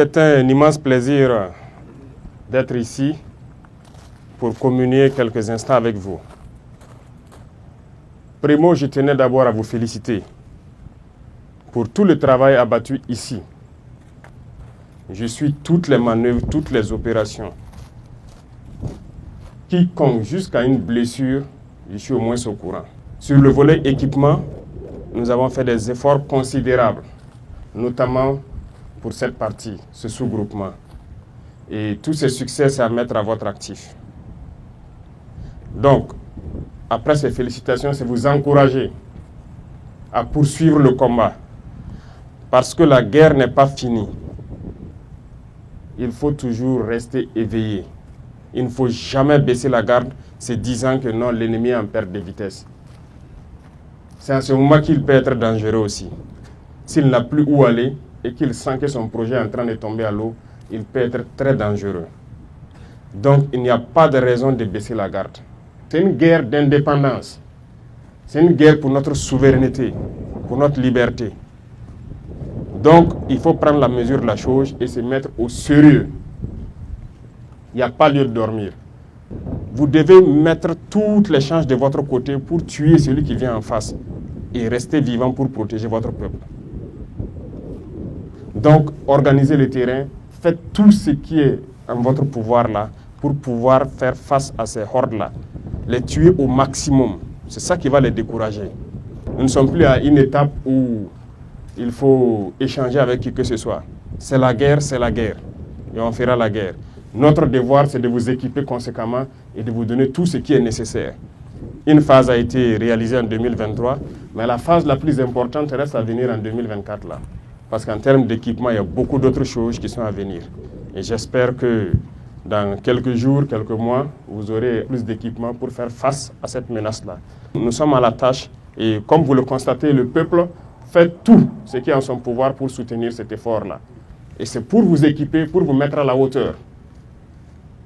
c'est un immense plaisir d'être ici pour communier quelques instants avec vous. Primo, je tenais d'abord à vous féliciter pour tout le travail abattu ici. Je suis toutes les manœuvres, toutes les opérations. Quiconque jusqu'à une blessure, je suis au moins au courant. Sur le volet équipement, nous avons fait des efforts considérables, notamment pour cette partie, ce sous-groupement. Et tous ces succès, c'est à mettre à votre actif. Donc, après ces félicitations, c'est vous encourager à poursuivre le combat. Parce que la guerre n'est pas finie. Il faut toujours rester éveillé. Il ne faut jamais baisser la garde, se disant que non, l'ennemi est en perte de vitesse. C'est à ce moment qu'il peut être dangereux aussi. S'il n'a plus où aller et qu'il sent que son projet est en train de tomber à l'eau, il peut être très dangereux. Donc, il n'y a pas de raison de baisser la garde. C'est une guerre d'indépendance. C'est une guerre pour notre souveraineté, pour notre liberté. Donc, il faut prendre la mesure de la chose et se mettre au sérieux. Il n'y a pas lieu de dormir. Vous devez mettre toutes les chances de votre côté pour tuer celui qui vient en face et rester vivant pour protéger votre peuple. Donc, organisez le terrain, faites tout ce qui est en votre pouvoir là pour pouvoir faire face à ces hordes-là. Les tuer au maximum. C'est ça qui va les décourager. Nous ne sommes plus à une étape où il faut échanger avec qui que ce soit. C'est la guerre, et on fera la guerre. Notre devoir, c'est de vous équiper conséquemment et de vous donner tout ce qui est nécessaire. Une phase a été réalisée en 2023, mais la phase la plus importante reste à venir en 2024. Là. Parce qu'en termes d'équipement, il y a beaucoup d'autres choses qui sont à venir. Et j'espère que dans quelques jours, quelques mois, vous aurez plus d'équipement pour faire face à cette menace-là. Nous sommes à la tâche et comme vous le constatez, le peuple fait tout ce qui est en son pouvoir pour soutenir cet effort-là. Et c'est pour vous équiper, pour vous mettre à la hauteur.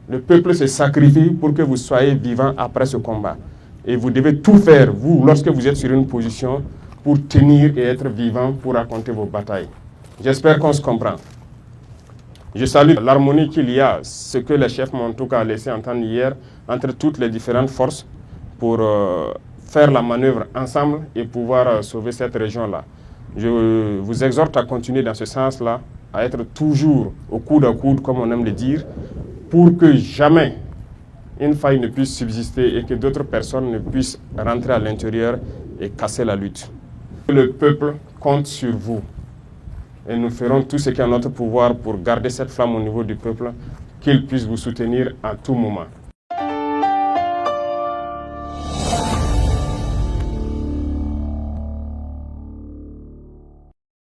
Le peuple se sacrifie pour que vous soyez vivants après ce combat. Et vous devez tout faire, vous, lorsque vous êtes sur une position, pour tenir et être vivant pour raconter vos batailles. J'espère qu'on se comprend. Je salue l'harmonie qu'il y a, ce que les chefs m'ont en tout cas laissé entendre hier, entre toutes les différentes forces pour faire la manœuvre ensemble et pouvoir sauver cette région-là. Je vous exhorte à continuer dans ce sens-là, à être toujours au coude à coude, comme on aime le dire, pour que jamais une faille ne puisse subsister et que d'autres personnes ne puissent rentrer à l'intérieur et casser la lutte. Le peuple compte sur vous et nous ferons tout ce qui est en notre pouvoir pour garder cette flamme au niveau du peuple, qu'il puisse vous soutenir à tout moment.